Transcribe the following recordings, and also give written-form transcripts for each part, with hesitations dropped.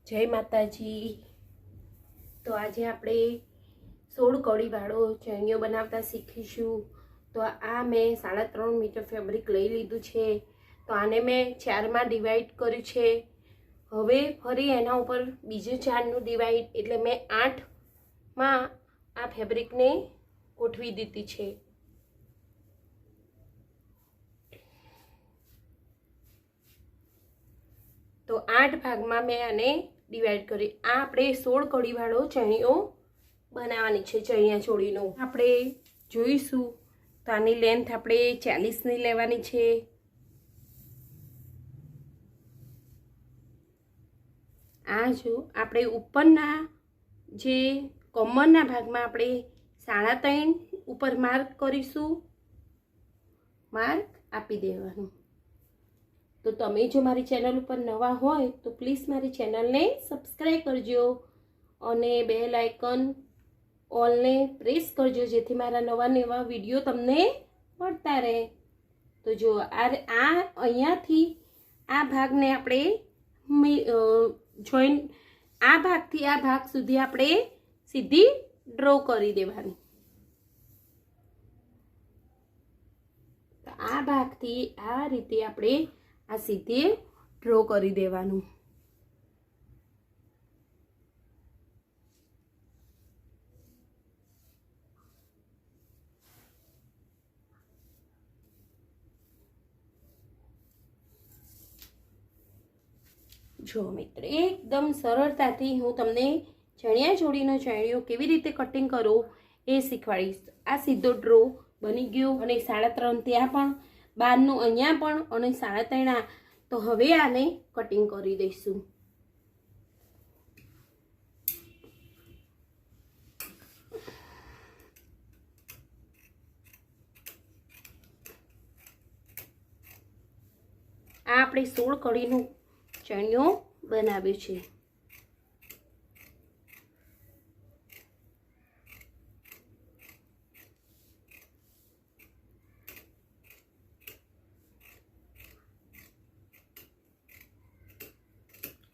જય માતાજી। તો આજે આપણે 16 કડીવાળો ચણિયો બનાવતા શીખીશું। તો આ મેં 3.5 મીટર ફેબ્રિક લઈ લીધું છે। તો આને મેં 4માં ડિવાઈડ કર્યું છે। હવે ફરી એના ઉપર બીજું 4નું ડિવાઈડ એટલે મેં 8માં આ ફેબ્રિકને ગોઠવી દીધી છે। તો 8 ભાગમાં મેં આને ડિવાઈડ કરી। આ આપણે 16 કડીવાળો ચણિયો બનાવવાની છે। ચણિયા ચોળીનો આપણે જોઈશું। તો આની લેન્થ આપણે 40ની લેવાની છે। આ જો આપણે ઉપરના જે કમરના ભાગમાં આપણે 3.5 ઉપર માર્ક કરીશું। માર્ક આપી દેવાનું। તો તમે જો મારી ચેનલ ઉપર નવા હોય તો પ્લીઝ મારી ચેનલને સબસ્ક્રાઈબ કરજો અને બેલ આઇકન ઓલને પ્રેસ કરજો, જેથી મારા નવા વિડીયો તમને મળતા રહે। તો જો આ અહીંયાથી આ ભાગને આપણે જોઈન આ ભાગથી આ ભાગ સુધી આપણે સીધી ડ્રો કરી દેવાની। તો આ ભાગથી આ રીતે આપણે આ સીધે ડ્રો કરી દેવાનું। જો મિત્ર, એકદમ સરળતાથી હું તમને ચણિયા ચોળીનો ચણિયો કેવી રીતે કટિંગ કરો એ શીખવાડીશ। આ સીધો ડ્રો બની ગયો અને 3.5 ત્યાં પણ બારનું અહીંયા પણ અને 3.5 તો હવે આને કટિંગ કરી દઈશું। આ આપણે 16 કડીનો ચણિયો બનાવ્યો છે।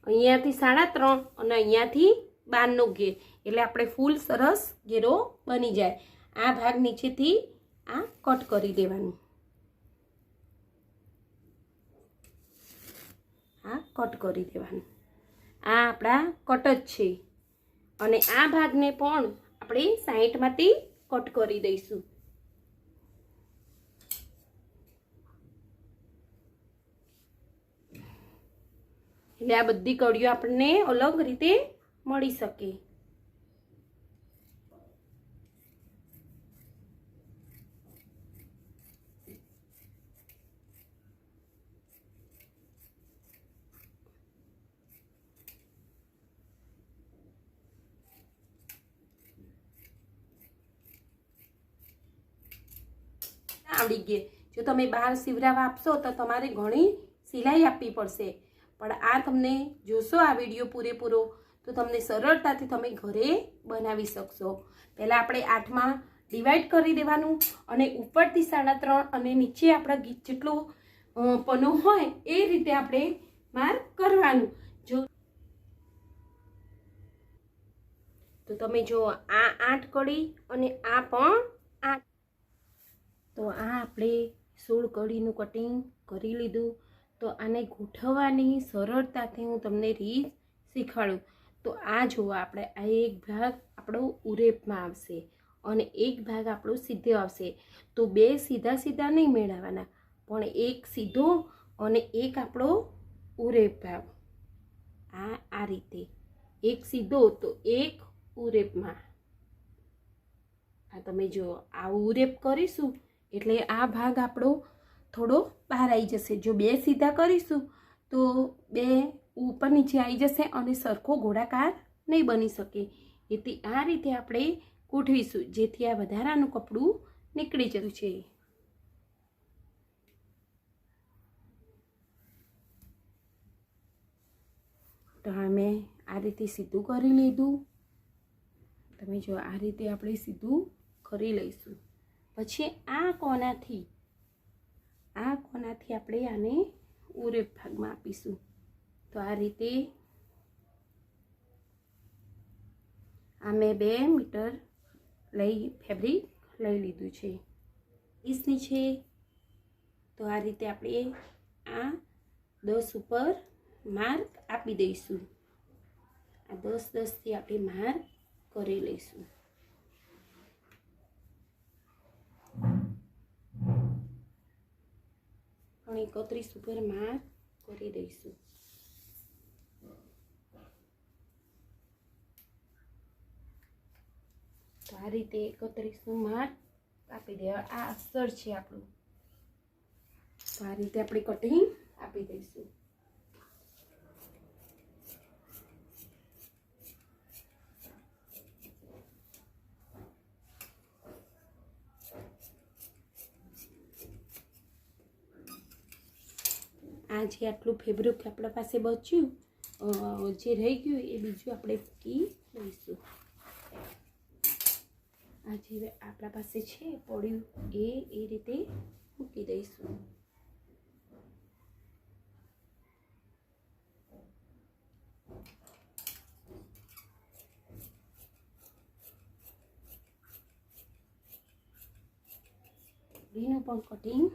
અહીંયાથી 3.5 અને અહીંયાથી 12નો ઘેર એટલે આપણે ફૂલ સરસ ઘેરો બની જાય। આ ભાગ નીચેથી આ કટ કરી દેવાનું। આ કટ કરી દેવાનું। આ આપણા કટ જ છે અને આ ભાગને પણ આપણે 60માંથી કટ કરી દઈશું। એટલે આ બધી કડીઓ આપણને અલગ રીતે મળી શકે। આવડી ગઈ। જો તમે બહાર સીવરાવા આપશો તો તમારે ઘણી સિલાઈ આપવી પડશે, પણ આ તમને જોશો આ વિડીયો પૂરેપૂરો તો તમને સરળતાથી તમે ઘરે બનાવી શકશો। પહેલાં આપણે 8માં ડિવાઈડ કરી દેવાનું અને ઉપરથી 3.5 અને નીચે આપણા જેટલો પનો હોય એ રીતે આપણે માર્ક કરવાનું। જો તો તમે જો આ 8 કડી અને આ પણ 8, તો આ આપણે 16 કડીનું કટિંગ કરી લીધું। તો આને ગોઠવવાની સરળતાથી હું તમને રીત શીખવાડું। તો આ જુઓ, આપણે આ એક ભાગ આપણો ઉરેપમાં આવશે અને એક ભાગ આપણો સીધો આવશે। તો બે સીધા સીધા નહીં મેળવવાના, પણ એક સીધો અને એક આપણો ઉરેપ ભાગ। આ રીતે એક સીધો તો એક ઉરેપમાં। આ તમે જો આ ઉરેપ કરીશું એટલે આ ભાગ આપણો થોડો બહાર આવી જશે। જો બે સીધા કરીશું તો બે ઉપર નીચે આવી જશે અને સરખો ગોળાકાર નહીં બની શકે। એથી આ રીતે આપણે ગોઠવીશું જેથી આ વધારાનું કપડું નીકળી જતું છે। તો મેં આ રીતે સીધું કરી લીધું। તમે જો આ રીતે આપણે સીધું કરી લઈશું। પછી આ કોનાથી આપણે આને ઉરેપ ભાગમાં આપીશું। તો આ રીતે આ મેં 2 મીટર ફેબ્રિક લઈ લીધું છે, પીસની છે. તો આ રીતે આપણે આ 10 ઉપર માર્ક આપી દઈશું. આ 10 થી આપણે માર્ક કરી લઈશું. અને 31 ઉપર માર્ક કરી દઈશું. તો આ રીતે 31નું માર્ક આપી દેવા. આ અસ્તર છે આપણું. તો આ રીતે આપણે કટિંગ આપી દઈશું. આ જે આટલું ફેબ્રિક આપણા પાસે બચ્યું, જે રહી ગયું એ બીજું આપણે મૂકી દઈશું. આ જે આપણા પાસે છે પડ્યું એ રીતે મૂકી દઈશું. એનું પણ કટિંગ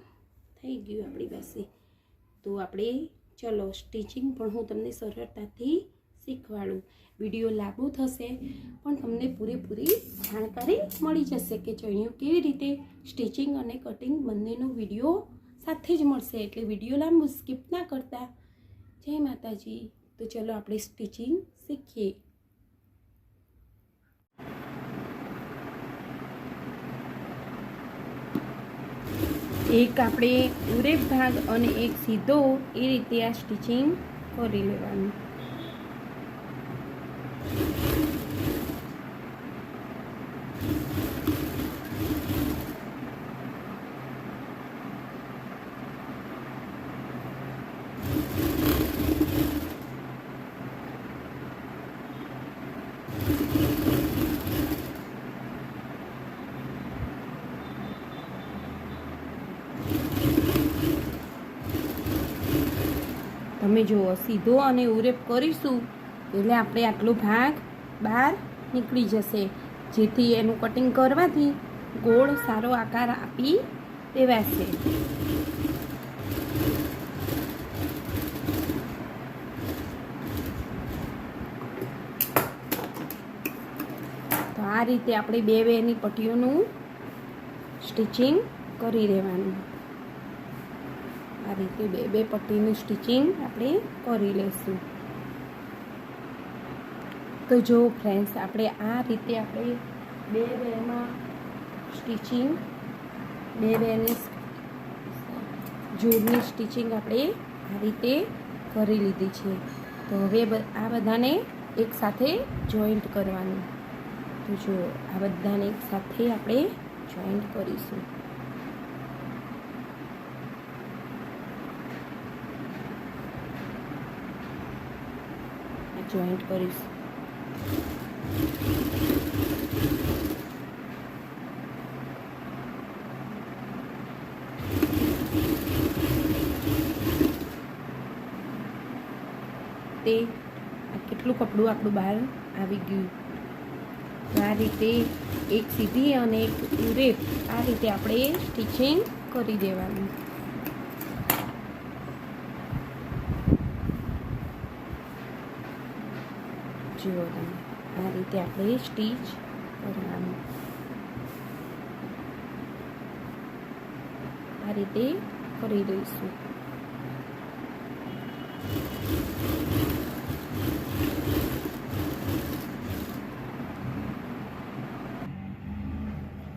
થઈ ગયું આપણી પાસે. તો આપણે ચલો સ્ટિચિંગ પણ હું તમને સરળતાથી શીખવાડું. વિડીયો લાંબો થશે પણ તમને પૂરેપૂરી જાણકારી મળી જશે કે ચણિયું કેવી રીતે સ્ટિચિંગ અને કટિંગ બંનેનો વિડીયો સાથે જ મળશે. એટલે વિડીયો લાંબુ સ્કીપ ના કરતા. જય માતાજી. તો ચલો આપણે સ્ટિચિંગ શીખીએ. એક આપણે ઉરેપ ભાગ અને એક સીધો એ રીતે આ સ્ટિચિંગ કરી લેવાનું. તમે જુઓ, સીધો અને ઉરેપ કરીશું એટલે આપણે આટલો ભાગ બહાર નીકળી જશે, જેથી એનું કટિંગ કરવાથી ગોળ સારો આકાર આપી દેવાશે. તો આ રીતે આપણે બે ની પટ્ટીઓનું સ્ટિચિંગ કરી દેવાનું. આ રીતે બે પટ્ટીનું સ્ટિચિંગ આપણે કરી લઈશું. તો જો ફ્રેન્ડ્સ, આપણે આ રીતે આપણે બેમાં સ્ટિચિંગ બેની જોડની સ્ટિચિંગ આપણે આ રીતે કરી લીધી છે. તો હવે આ બધાને એક સાથે જોઈન્ટ કરવાનું. તો જો આ બધાને એક સાથે આપણે જોઈન્ટ કરીશું. જોઈન્ટ કરીશ. તે કેટલું કપડું આપણું બહાર આવી ગયું. આ રીતે એક સીધી અને એક ઉરેપ આ રીતે આપણે સ્ટિચિંગ કરી દેવાનું. જુઓ તમે, આ રીતે આપણે સ્ટીચ કરવાનું. આ રીતે કરી દઈશું.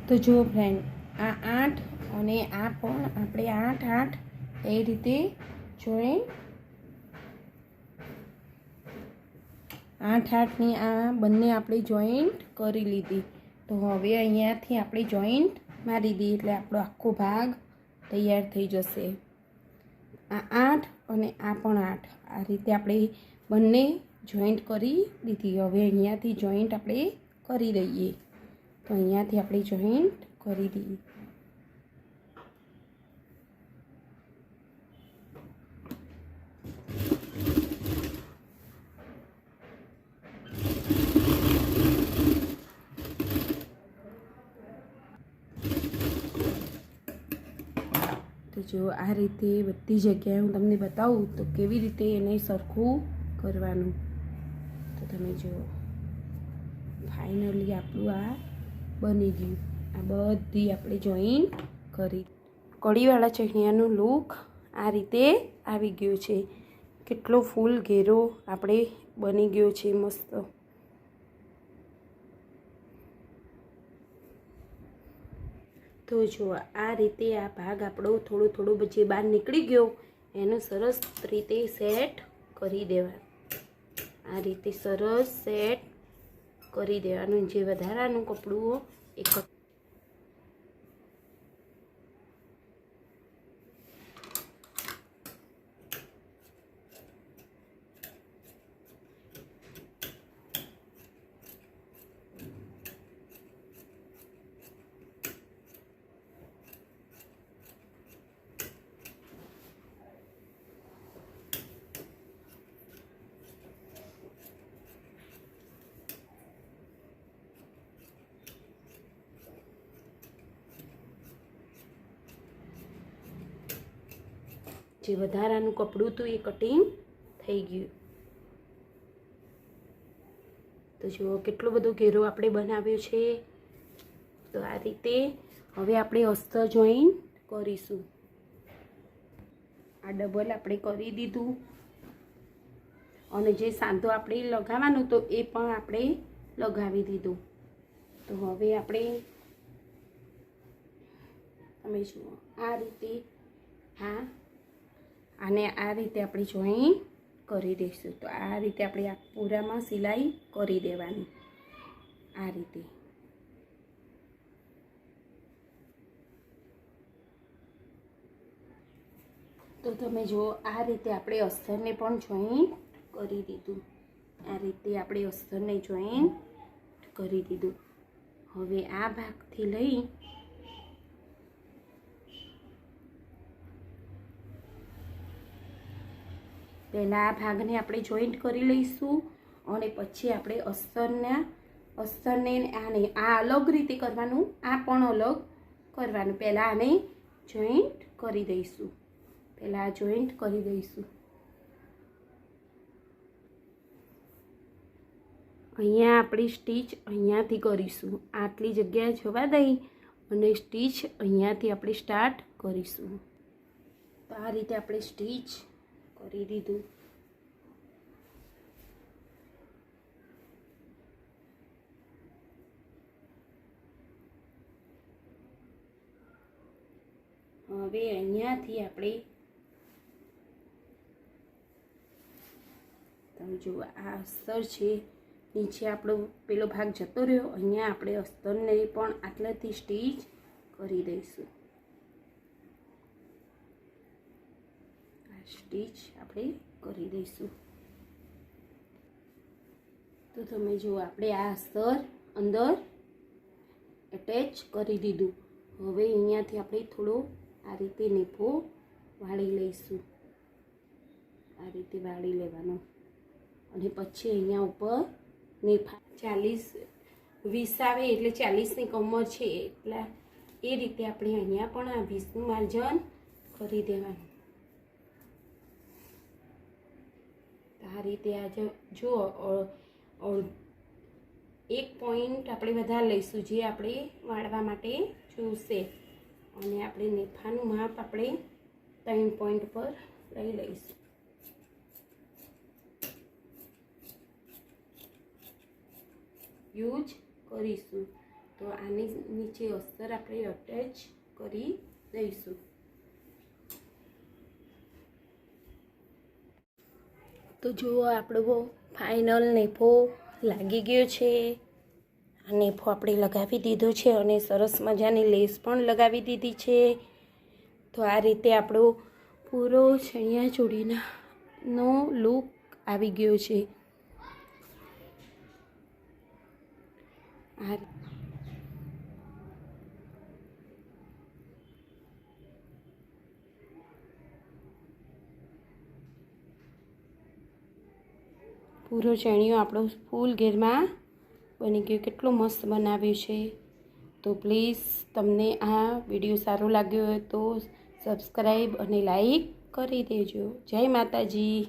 તો જો ફ્રેન્ડ, આ 8 અને આ પણ આપણે 8 એ રીતે જોઈન્ટ 8ની આ બંને આપણે જોઈન્ટ કરી લીધી. તો હવે અહીંયાથી આપણે જોઈન્ટ મારી દઈએ એટલે આપણો આખો ભાગ તૈયાર થઈ જશે. આ 8 અને આ પણ 8 આ રીતે આપણે બંને જોઈન્ટ કરી દીધી. હવે અહીંયાથી જોઈન્ટ આપણે કરી દઈએ. તો અહીંયાથી આપણે જોઈન્ટ કરી દઈએ. જો આ રીતે બધી જગ્યાએ હું તમને બતાવું તો કેવી રીતે એને સરખું કરવાનું. તો તમે જો ફાઇનલી આપણું આ બની ગયું. આ બધી આપણે જોઈન કરી. કઢીવાળા ચણિયાનું લુક આ રીતે આવી ગયું છે. કેટલો ફૂલ ઘેરો આપણે બની ગયો છે મસ્ત. તો જો આ રીતે આ ભાગ આપણો થોડો જે બહાર નીકળી ગયો એનું સરસ રીતે સેટ કરી દેવાનું. આ રીતે સરસ સેટ કરી દેવાનું. જે વધારાનું કપડું એક જે વધારાનું કપડું હતું એ કટિંગ થઈ ગયું. તો જુઓ કેટલો બધો ઘેરો આપણે બનાવ્યો છે. તો આ રીતે હવે આપણે અસ્તર જોઈન કરીશું. આ ડબલ આપણે કરી દીધું અને જે સાંધો આપણે લગાવવાનો તો એ પણ આપણે લગાવી દીધું. તો હવે આપણે તમે જુઓ આ રીતે આને આ રીતે આપણે જોઈન કરી દઈશું. તો આ રીતે આપણે આ પૂરામાં સિલાઈ કરી દેવાની. આ રીતે તો તમે જુઓ આ રીતે આપણે અસ્તરને પણ જોઈન કરી દીધું. આ રીતે આપણે અસ્તરને જોઈન કરી દીધું. હવે આ ભાગથી લઈ પહેલાં આ ભાગને આપણે જોઈન્ટ કરી લઈશું અને પછી આપણે અસ્તરને આને આ અલગ રીતે કરવાનું, આ પણ અલગ કરવાનું. પહેલાં આને જોઈન્ટ કરી દઈશું. પહેલાં આ જોઈન્ટ કરી દઈશું. અહીંયા આપણી સ્ટીચ અહીંયાથી કરીશું. આટલી જગ્યાએ જવા દઈ અને સ્ટીચ અહીંયાથી આપણે સ્ટાર્ટ કરીશું. તો આ રીતે આપણે સ્ટીચ કરી દીધું. હવે અહીંયાથી આપણે તમે જુઓ આ અસ્તર છે, નીચે આપણો પેલો ભાગ જતો રહ્યો. અહીંયા આપણે અસ્તરને પણ આટલાથી સ્ટીચ કરી દઈશું. સ્ટીચ આપણે કરી દઈશું. તો તમે જુઓ આપણે આ અસ્તર અંદર એટેચ કરી દીધું. હવે અહીંયાથી આપણે થોડો આ રીતે નેફો વાળી લઈશું. આ રીતે વાળી લેવાનો અને પછી અહીંયા ઉપર નેફા 40-20 આવે એટલે 40ની કમર છે એટલા એ રીતે આપણે અહીંયા પણ આ 20નું માર્જન કરી દેવાનું. આ રીતે આ જો એક પોઈન્ટ આપણે વધારે લઈશું જે આપણે વાળવા માટે જોશે અને આપણે નેફાનું માપ આપણે 3 પોઈન્ટ પર લઈ લઈશું. યુઝ કરીશું. તો આની નીચે અસ્તર આપણે અટેચ કરી દઈશું. તો જુઓ આપણો ફાઇનલ નેફો લાગી ગયો છે. આ નેફો આપણે લગાવી દીધો છે અને સરસ મજાની લેસ પણ લગાવી દીધી છે. તો આ રીતે આપણો પૂરો ચણિયા ચોળીનો લુક આવી ગયો છે. આ પૂરો ચણિયો આપણો ફૂલ ઘેરમાં બની ગયો. કેટલો મસ્ત બનાવ્યો છે. તો પ્લીઝ તમને આ વિડીયો સારો લાગ્યો હોય તો સબસ્ક્રાઈબ અને લાઈક કરી દેજો. જય માતાજી.